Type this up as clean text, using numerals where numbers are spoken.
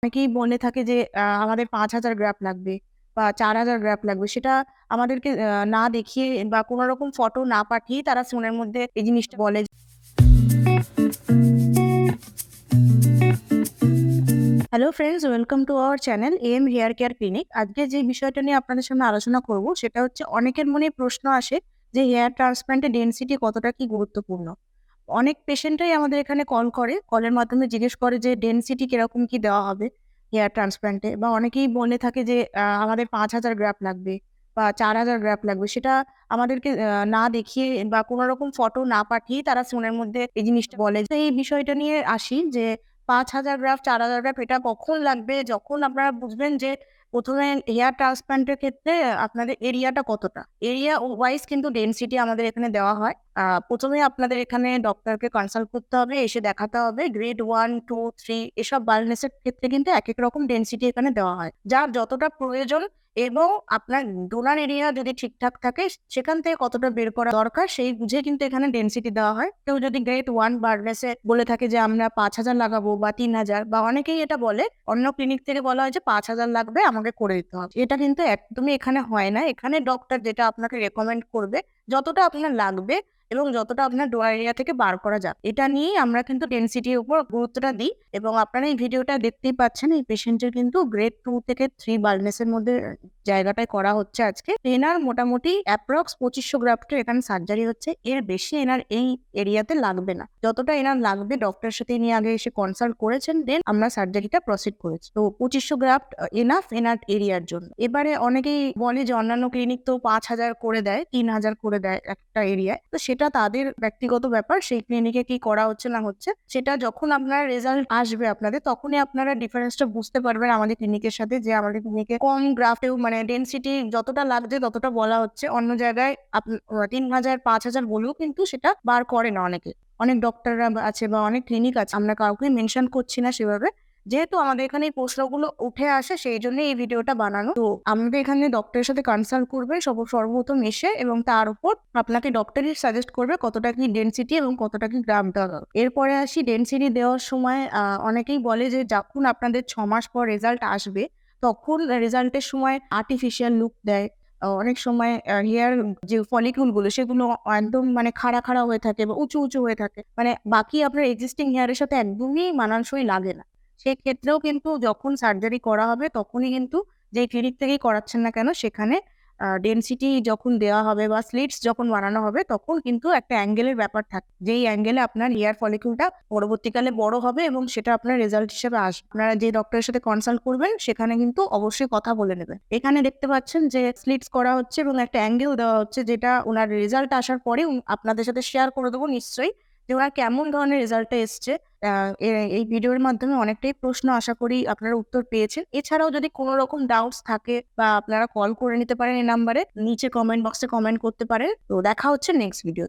অনেকেই বলে থাকে যে আমাদের ৫,০০০ গ্রাফ লাগবে বা ৪,০০০ গ্রাফ লাগবে। সেটা আমাদেরকে না দেখিয়ে বা কোনো রকম ফটো না পাঠিয়েই তারা ফোনের মধ্যে এই জিনিসটা বলে। Hello friends, welcome to our channel am here care clinic. আজকে যে বিষয়টা নিয়ে আপনাদের সামনে আলোচনা করব সেটা হচ্ছে অনেকের মনে প্রশ্ন আসে যে হেয়ার ট্রান্সপ্লান্টে ডেনসিটি কতটা কি গুরুত্বপূর্ণ। অনেক পেশেন্টরাই আমাদের এখানে কল করে, কলের মাধ্যমে জিজ্ঞেস করে যে ডেনসিটি কিরকম কি দেওয়া হবে হেয়ার ট্রান্সপ্লান্টে, বা অনেকেই বলে থাকে যে আমাদের ৫,০০০ গ্রাফ লাগবে বা ৪,০০০ গ্রাফ লাগবে। সেটা আমাদেরকে না দেখিয়ে বা কোনো রকম ফটো না পাঠিয়েই তারা ফোনের মধ্যে এই জিনিসটা বলে। তো এই বিষয়টা নিয়ে আসি যে ৫,০০০ গ্রাফ ৪,০০০ গ্রাফ এটা কখন লাগবে? যখন আপনারা বুঝবেন যে প্রথমে হেয়ার ট্রান্সপ্লান্টের ক্ষেত্রে আপনাদের এরিয়াটা কতটা। এরিয়া ওয়াইজ কিন্তু ডেনসিটি আমাদের এখানে দেওয়া হয়। প্রথমে আপনাদের এখানে ডক্টরকে কনসাল্ট করতে হবে, এসে দেখাতে হবে। গ্রেড 1, 2, 3 এসব বার্নেসের ক্ষেত্রে কিন্তু একেক রকম ডেনসিটি এখানে দেওয়া হয়। যার যতটা প্রয়োজন এবং আপনার ডোনার এরিয়া যদি ঠিকঠাক থাকে সেখান থেকে কতটা বের করা দরকার সেই বুঝে কিন্তু এখানে ডেনসিটি দেওয়া হয়। কেউ যদি গ্রেড 1 বার্নেসে বলে থাকে যে আমরা ৫,০০০ লাগাবো বা ৩,০০০, বা অনেকেই এটা বলে অন্য ক্লিনিক থেকে বলা হয় যে ৫,০০০ লাগবে, আমাকে করে দিতে হবে। এটা কিন্তু একদমই এখানে হয় না। এখানে ডক্টর যেটা আপনাকে রেকমেন্ড করবে, যতটা আপনার লাগবে এবং যতটা আপনার ডোয়ার এরিয়া থেকে বার করা যাবে, এটা নিয়েই আমরা কিন্তু ডেনসিটির উপর গুরুত্বটা দিই। এবং আপনারা এই ভিডিওটা দেখতেই পাচ্ছেন, এই পেশেন্টের কিন্তু গ্রেড 2 থেকে 3 বার্নেসের মধ্যে জায়গাটায় করা হচ্ছে আজকে। এনার মোটামুটি অ্যাপ্রক্স ২৫০০ গ্রাফটের এখানে সার্জারি হচ্ছে। এর বেশি এনার এই এরিয়াতে লাগবে না। যতটা এনার লাগবে ডক্টরের সাথে ইনি আগে এসে কনসাল্ট করেছেন, দেন আমরা সার্জারিটা প্রসিড করেছি। তো ২৫০০ গ্রাফট এনাফ এনার এরিয়ার জন্য। এবারে অনেকেই বলে যে অন্যান্য ক্লিনিক তো ৫,০০০ করে দেয়, ৩,০০০ করে দেয় একটা এরিয়ায়। তো সেটা তাদের ব্যক্তিগত ব্যাপার। সেই ক্লিনিকে কি করা হচ্ছে না হচ্ছে সেটা যখন আপনার রেজাল্ট আসবে আপনাদের, তখনই আপনারা ডিফারেন্সটা বুঝতে পারবেন আমাদের ক্লিনিকের সাথে, যে আমাদের ক্লিনিকে কম গ্রাফটেও মানে ডেনসিটি যতটা লাগছে ততটা বলা হচ্ছে। অন্য জায়গায় ৩,০০০ ৫,০০০ বলেও কিন্তু সেটা বার করে না অনেকে। অনেক ডক্টররা আছে বা অনেক ক্লিনিক আছে, আমরা কাউকে মেনশন করছি না সেভাবে। যেহেতু আমাদের এখানে এই প্রশ্নগুলো উঠে আসে সেই জন্য এই ভিডিওটা বানানো। তো আমাদের এখানে ডক্টরের সাথে কনসাল্ট করবে সর্বপ্রথম এসে, এবং তার উপর আপনাকে ডক্টরই সাজেস্ট করবে কতটা কি ডেনসিটি এবং কতটা কি গ্রাম দেওয়া দরকার। এরপরে আসি ডেনসিটি দেওয়ার সময় অনেকেই বলে যে যখন আপনাদের ৬ মাস পর রেজাল্ট আসবে তখন রেজাল্টের সময় আর্টিফিশিয়াল লুক দেয়। অনেক সময় হেয়ার যে ফলিকিউল গুলো সেগুলো একদম মানে খাড়া খাড়া হয়ে থাকে বা উঁচু উঁচু হয়ে থাকে, মানে বাকি আপনার এক্সিস্টিং হেয়ারের সাথে একদমই মানানসই লাগে না। সেক্ষেত্রেও কিন্তু যখন সার্জারি করা হবে তখনই কিন্তু যে ক্লিনিক থেকেই করাচ্ছেন না কেন সেখানে ডেনসিটি যখন দেওয়া হবে বা স্লিটস যখন বানানো হবে তখন কিন্তু একটা অ্যাঙ্গেলের ব্যাপার থাকে, যেই অ্যাঙ্গেলে আপনার হেয়ার ফলিকিউলটা পরবর্তীকালে বড় হবে এবং সেটা আপনার রেজাল্ট হিসেবে আসবে। আপনারা যে ডক্টরের সাথে কনসাল্ট করবেন সেখানে কিন্তু অবশ্যই কথা বলে নেবেন। এখানে দেখতে পাচ্ছেন যে স্লিটস করা হচ্ছে এবং একটা অ্যাঙ্গেল দেওয়া হচ্ছে, যেটা ওনার রেজাল্ট আসার পরে আপনাদের সাথে শেয়ার করে দেবো নিশ্চয়ই, যে ওনার কেমন ধরনের রেজাল্টটা এসছে। এই ভিডিওর মাধ্যমে অনেকটাই প্রশ্ন আশা করি আপনারা উত্তর পেয়েছেন। এছাড়াও যদি কোনো রকম ডাউটস থাকে বা আপনারা কল করে নিতে পারেন এই নাম্বারে, নিচে কমেন্ট বক্সে কমেন্ট করতে পারেন। তো দেখা হচ্ছে নেক্সট ভিডিও।